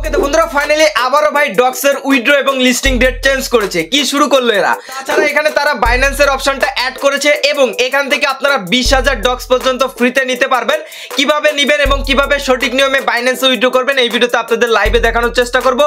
ওকে তো বন্ধুরা ফাইনালি আবারো ভাই ডক্সের উইথড্র এবং লিস্টিং ডেট চেঞ্জ করেছে। কি শুরু করলো এরা? তাছাড়া এখানে তারা বাইন্যান্সের অপশনটা অ্যাড করেছে এবং এখান থেকে আপনারা 20,000 ডক্স পর্যন্ত ফ্রিতে নিতে পারবেন। কিভাবে নেবেন এবং কিভাবে সঠিক নিয়মে বাইন্যান্সে উইথড্র করবেন এই ভিডিওতে আপনাদের লাইভে দেখানোর চেষ্টা করব।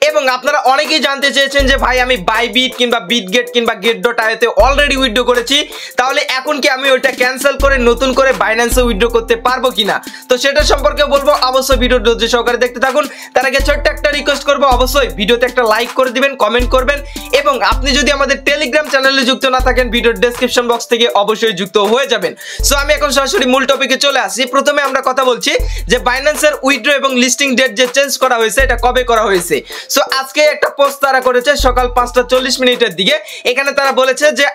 এবং আপনারা অনেকেই জানতে চেয়েছেন যে ভাই আমি বাইবিট কিংবা বিটগেট কিংবা গেট.আইওতে অলরেডি উইথড্র করেছি, তাহলে এখন কি আমি ওইটা ক্যান্সেল করে নতুন করে বাইন্যান্সে উইথড্র করতে পারবো কিনা? তো সেটা সম্পর্কে বলবো, অবশ্যই ভিডিও ধৈর্য সহকারে দেখতে থাকুন। তার আগে ছোট্ট একটা রিকোয়েস্ট করবো, অবশ্যই ভিডিওতে একটা লাইক করে দিবেন, কমেন্ট করবেন এবং আপনি যদি আমাদের টেলিগ্রাম চ্যানেলে যুক্ত না থাকেন ভিডিওর ডেসক্রিপশন বক্স থেকে অবশ্যই যুক্ত হয়ে যাবেন। সো আমি এখন সরাসরি মূল টপিকে চলে আসি। প্রথমে আমরা কথা বলছি যে বাইন্যান্সের উইথড্র এবং লিস্টিং ডেট যে চেঞ্জ করা হয়েছে এটা কবে করা হয়েছে। সো আজকে একটা পোস্ট তারা করেছে সকাল 5:40 মিনিটের দিকে। এখানে তারা বলেছে যে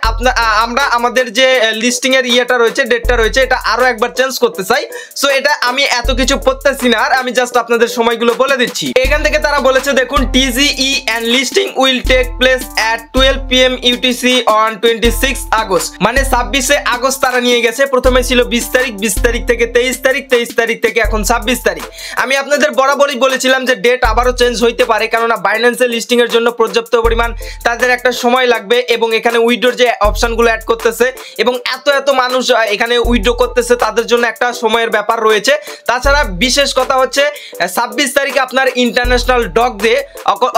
আমরা আমাদের যে লিস্টিং এর ইয়েটা রয়েছে, ডেটটা রয়েছে, এটা আরো একবার চেঞ্জ করতে চাই। সো এটা আমি এত কিছু পড়তেছি না, আর আমি জাস্ট আপনাদের সময়গুলো বলে দিচ্ছি। এখান থেকে তারা বলেছে দেখুন, TGE and listing will take place at 12 PM UTC on 26 August, মানে 26 আগস্ট তারা নিয়ে গেছে। প্রথমে ছিল 20 তারিখ, 20 তারিখ থেকে 23 তারিখ, 23 তারিখ থেকে এখন 26 তারিখ। আমি আপনাদের বরাবরই বলেছিলাম যে ডেট আবারও চেঞ্জ হইতে পারে, কেননা বাইন্যান্সের লিস্টিং এর জন্য পর্যাপ্ত পরিমাণ তাদের একটা সময় লাগবে এবং এখানে উইথড্রর যে অপশনগুলো অ্যাড করতেছে এবং এত মানুষ এখানে উইথড্র করতেছে, তাদের জন্য একটা সময়ের ব্যাপার রয়েছে। তাছাড়া বিশেষ কথা হচ্ছে 26 তারিখে আপনার ইন্টারন্যাশনাল ডগ ডে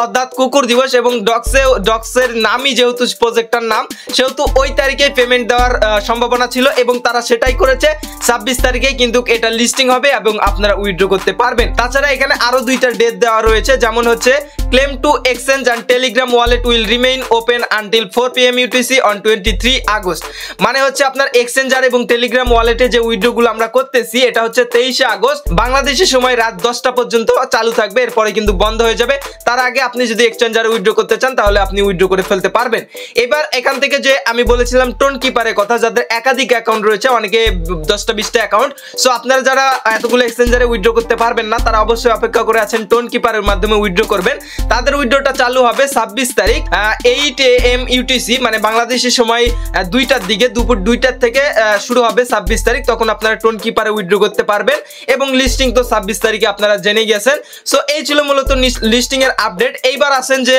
অর্থাৎ কুকুর দিবস, এবং ডগসের নামই যেহেতু প্রজেক্টটার নাম, সেহেতু ওই তারিখে পেমেন্ট দেওয়ার সম্ভাবনা ছিল এবং তারা সেটাই করেছে। 26 তারিখেই কিন্তু এটা লিস্টিং হবে এবং আপনারা উইথড্র করতে পারবেন। তাছাড়া এখানে আরো দুইটা ডেট দেওয়া রয়েছে, যেমন হচ্ছে claim to exchange and Telegram wallet will remain open until 4 PM UTC on 23 August. মানে হচ্ছে আপনার এক্সচেঞ্জার এবং টেলিগ্রাম ওয়ালেটে যে উইথড্রগুলো আমরা করতেছি এটা হচ্ছে 23 আগস্ট বাংলাদেশের সময় রাত 10টা পর্যন্ত চালু থাকবে, এরপরে কিন্তু বন্ধ হয়ে যাবে। তার আগে আপনি যদি এক্সচেঞ্জারে উইথড্র করতে চান তাহলে আপনি উইথড্র করে ফেলতে পারবেন। এবার এখান থেকে যে আমি বলেছিলাম টোন কিপারের কথা, যাদের একাধিক অ্যাকাউন্ট রয়েছে, অনেকে 10টা-20টা অ্যাকাউন্ট, সো আপনারা যারা এতগুলো এক্সচেঞ্জারে উইথড্র করতে পারবেন না তারা অবশ্যই অপেক্ষা করে আছেন টোন কিপারের মাধ্যমে উইথড্র করবেন। তাদের উইথড্রটা চালু হবে 26 তারিখ 8 AM UTC, মানে বাংলাদেশের সময় 2টার দিকে, দুপুর 2টার থেকে শুরু হবে 26 তারিখ। তখন আপনারা টোন কিপারে উইথড্র করতে পারবেন এবং লিস্টিং তো 26 তারিখে আপনারা জেনে গেছেন। সো এই ছিল মূলত লিস্টিং এর আপডেট। এইবার আসেন যে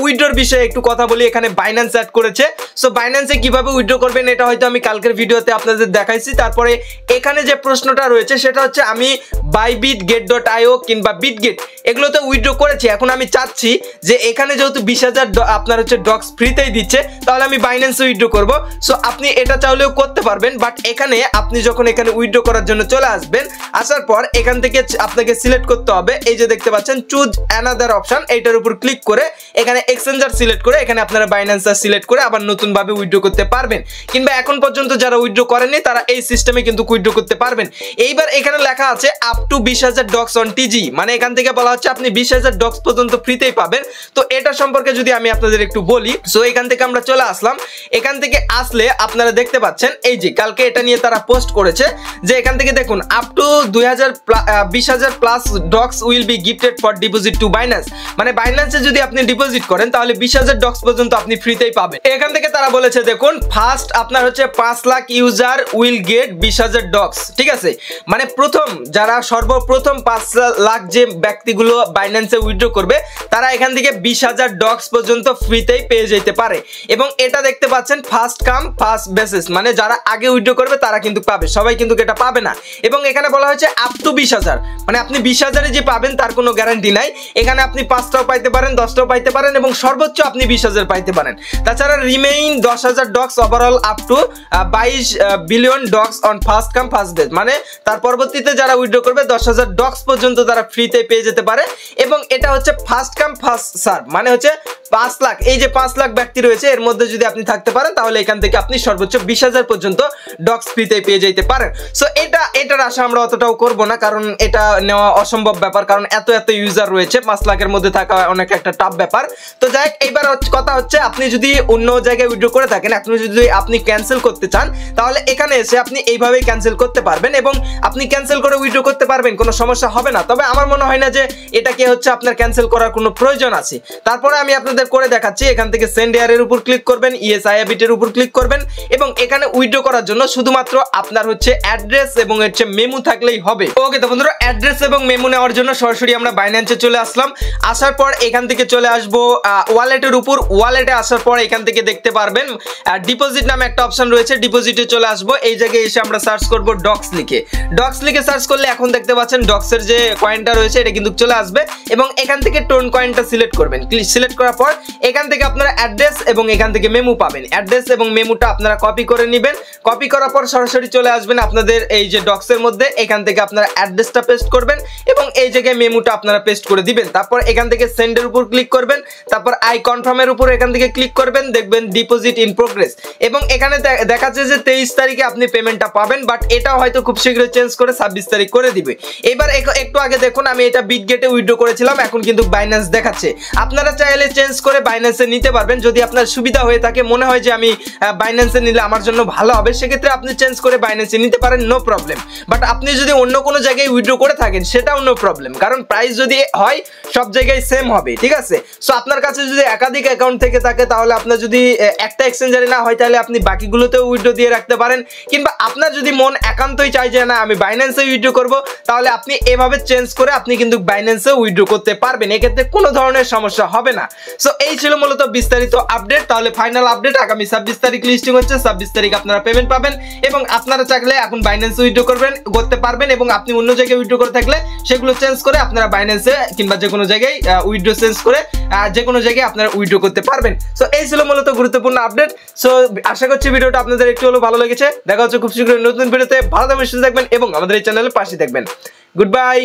উইথড্রর বিষয়ে একটু কথা বলি। এখানে বাইন্যান্স অ্যাড করেছে। সো বাইন্যান্সে কিভাবে উইথড্র করবেন এটা হয়তো আমি কালকের ভিডিওতে আপনাদের দেখাইছি। তারপরে এখানে যে প্রশ্নটা রয়েছে সেটা হচ্ছে আমি বাইবিট, গেট.আইও কিংবা বিটগেট এগুলোতে উইথড্র করেছি। এখন আমি চাচ্ছি যে এখানে যেহেতু 20,000 আপনার হচ্ছে ডক্স ফ্রিতেই দিচ্ছে, তাহলে আমি বাইন্যান্সে উইথড্র করব। সো আপনি এটা চাইলেও করতে পারবেন, বাট এখানে আপনি যখন এখানে উইথড্র করার জন্য চলে আসবেন, আসার পর এখান থেকে আপনাকে সিলেক্ট করতে হবে, এই যে দেখতে পাচ্ছেন চুজ অ্যানাদার অপশন, এইটার উপর ক্লিক করে এখানে এক্সচেঞ্জার সিলেক্ট করে এখানে আপনারা বাইন্যান্সটা সিলেক্ট করে আবার নতুনভাবে উইথড্র করতে পারবেন। কিংবা এখন পর্যন্ত যারা উইথড্র করেননি তারা এই সিস্টেমে কিন্তু উইথড্র করতে পারবেন। এইবার এখানে লেখা আছে up to 20,000 dogs on TGE, মানে এখান থেকে বলা হচ্ছে আপনি 20,000 ডক্স পর্যন্ত ফ্রিতেই পাবেন। তো এটা সম্পর্কে যদি আমি আপনাদের একটু বলি, সো এখান থেকে আমরা চলে আসলাম। এখান থেকে আসলে আপনারা দেখতে পাচ্ছেন এই যে কালকে এটা নিয়ে তারা পোস্ট করেছে যে এখান থেকে দেখুন up to 20,000 plus dogs will be gifted for deposit to Binance, মানে বাইন্যান্সে যদি আপনি ডিপোজিট করেন তাহলে 20,000 ডক্স পর্যন্ত আপনি ফ্রিতেই পাবেন। এখান থেকে তারা বলেছে দেখুন ফার্স্ট আপনার হচ্ছে 5 lakh user will get 20,000 dogs, ঠিক আছে, মানে প্রথম যারা সর্বপ্রথম 5 লাখ যে ব্যক্তিগুলো বাইন্যান্সে উইথড্র করবে তারা এখান থেকে 20,000 ডক্স পর্যন্ত ফ্রিতেই পেয়ে যেতে পারে। এবং এটা দেখতে পাচ্ছেন ফার্স্ট কাম ফার্স্ট বেসিস, মানে যারা আগে উইথড্র করবে তারা কিন্তু পাবে, সবাই কিন্তু এটা পাবে না। এবং এখানে বলা হয়েছে আপ টু 20,000, মানে আপনি 20,000-এ যে পাবেন তার কোনো গ্যারান্টি নাই। এখানে আপনি 5টাও পাইতে পারেন, 10টাও পাইতে পারেন এবং সর্বোচ্চ আপনি 20,000 পাইতে পারেন। তাছাড়া remain 10,000 dogs overall up to 22 billion dogs on first come first base, মানে তার পরবর্তীতে যারা উইথড্র করবে 10,000 ডক্স পর্যন্ত তারা ফ্রিতে পেয়ে যেতে পারে। এবং এটা হচ্ছে ফার্স্ট কাম ফার্স্ট সার্ভ, মানে হচ্ছে 5 লাখ, এই যে 5 লাখ ব্যক্তি রয়েছে এর মধ্যে যদি আপনি থাকতে পারেন তাহলে এখান থেকে আপনি সর্বোচ্চ 20,000 পর্যন্ত ডক্স ফ্রিতে পেয়ে যেতে পারেন। সো এটার আশা আমরা অতটাও করব না, কারণ এটা নেওয়া অসম্ভব ব্যাপার, কারণ এত ইউজার রয়েছে, 5 লাখের মধ্যে থাকা অনেক একটা টাফ ব্যাপার। তো যাই হোক, এইবার কথা হচ্ছে আপনি যদি অন্য জায়গায় উইথড্র করে থাকেন, আপনি ক্যান্সেল করতে চান তাহলে এখানে এসে আপনি এইভাবেই ক্যান্সেল করতে পারবেন এবং আপনি ক্যান্সেল করে উইথড্র করতে পারবেন, কোনো সমস্যা হবে না। তবে আমার মনে হয় না যে এটাকে হচ্ছে আপনার ক্যান্সেল করার করার কোনো প্রয়োজন আছে। তারপরে আমি আপনাদের করে দেখাচ্ছি। এখান থেকে সেন্ড এয়ারের উপর ক্লিক করবেন, ইয়েস আই হ্যাভ ইটের উপর ক্লিক করবেন এবং এখানে উইথড্র করার জন্য শুধুমাত্র আপনার হচ্ছে অ্যাড্রেস এবং হচ্ছে মেমু থাকলেই হবে। ওকে তো বন্ধুরা, অ্যাড্রেস এবং মেমু নেওয়ার জন্য সরাসরি আমরা বাইন্যান্সে চলে আসলাম। আসার পর এখান থেকে চলে আসবো ওয়ালেটের উপর। ওয়ালেটে আসার পর এখান থেকে দেখতে পারবেন ডিপোজিট নামে একটা অপশন রয়েছে, ডিপোজিটে চলে আসবো। এই জায়গায় এসে আমরা সার্চ করব ডক্স লিখে। ডক্স লিখে সার্চ করলে এখন দেখতে পাচ্ছেন ডক্সের যে কয়েনটা রয়েছে এটা কিন্তু চলে আসবে এবং এখান থেকে টোন কয়েনটা সিলেক্ট করবেন। সিলেক্ট করার পর এখান থেকে আপনারা অ্যাড্রেস এবং এখান থেকে মেমু পাবেন। অ্যাড্রেস এবং মেমুটা আপনারা কপি করে নেবেন। কপি করার পর সরাসরি চলে আসবেন আপনাদের এই যে ডক্সের মধ্যে। এখান থেকে আপনারা অ্যাড্রেসটা পেস্ট করবেন এবং এই জায়গায় মেমুটা আপনারা পেস্ট করে দিবেন। তারপর এখান থেকে সেন্ডের উপর ক্লিক করবেন, তারপর আই কনফার্মের উপর এখান থেকে ক্লিক করবেন, দেখবেন ডিপোজিট ইন প্রোগ্রেস এবং এখানে দেখাচ্ছে যে 23 তারিখে আপনি পেমেন্টটা পাবেন, বাট এটা হয়তো খুব শীঘ্রই চেঞ্জ করে 26 তারিখ করে দিবে। এবার একটু আগে দেখুন আমি এটা বিটগেটে উইথড্র করেছিলাম, এখন কিন্তু বাইন্যান্স দেখাচ্ছে। আপনারা চাইলে চেঞ্জ করে বাইন্যান্সে নিতে পারবেন যদি আপনার সুবিধা হয়ে থাকে, মনে হয় যে আমি বাইন্যান্সে নিলে আমার জন্য ভালো হবে, সেক্ষেত্রে আপনি চেঞ্জ করে বাইন্যান্সে নিতে পারেন, নো প্রবলেম। বাট আপনি যদি অন্য কোনো জায়গায় উইথড্র করে থাকেন সেটাও নো প্রবলেম, কারণ প্রাইস যদি হয় সব জায়গায় সেম হবে, ঠিক আছে। সো আপনার কাছে যদি একাধিক অ্যাকাউন্ট থেকে থাকে তাহলে আপনার যদি একটা এক্সচেঞ্জারে না হয় তাহলে আপনি বাকিগুলোতেও উইথড্র দিয়ে রাখতে পারেন, কিংবা আপনার যদি মন একান্তই চাই যে না আমি বাইন্যান্সে উইথড্র করব, তাহলে আপনি এভাবে চেঞ্জ করে আপনি কিন্তু বাইন্যান্সে উইথড্র করতে পারবেন, এক্ষেত্রে কোনো ধরনের সমস্যা হবে না। সো এই ছিল মূলত বিস্তারিত আপডেট। তাহলে ফাইনাল আপডেট আগামী 26 তারিখ লিস্টিং হচ্ছে, 26 তারিখ আপনারা পেমেন্ট পাবেন এবং আপনারা চাইলে এখন বাইন্যান্সে উইথড্র করতে পারবেন এবং আপনি অন্য জায়গায় উইথড্র করে থাকলে সেগুলো চেঞ্জ করে আপনারা বাইন্যান্সে কিংবা যে কোনো জায়গায় উইথড্র চেঞ্জ করে যে কোনো জায়গায় আপনারা উইথড্র করতে পারবেন। সো এই ছিল মূলত গুরুত্বপূর্ণ আপডেট। সো আশা করছি ভিডিওটা আপনাদের একটু হলেও ভালো লেগেছে। দেখা হচ্ছে খুব শীঘ্রই নতুন ভিডিওতে। ভালো থাকবেন, সুস্থ থাকবেন এবং আমাদের এই চ্যানেলের পাশে থাকবেন। Good bye.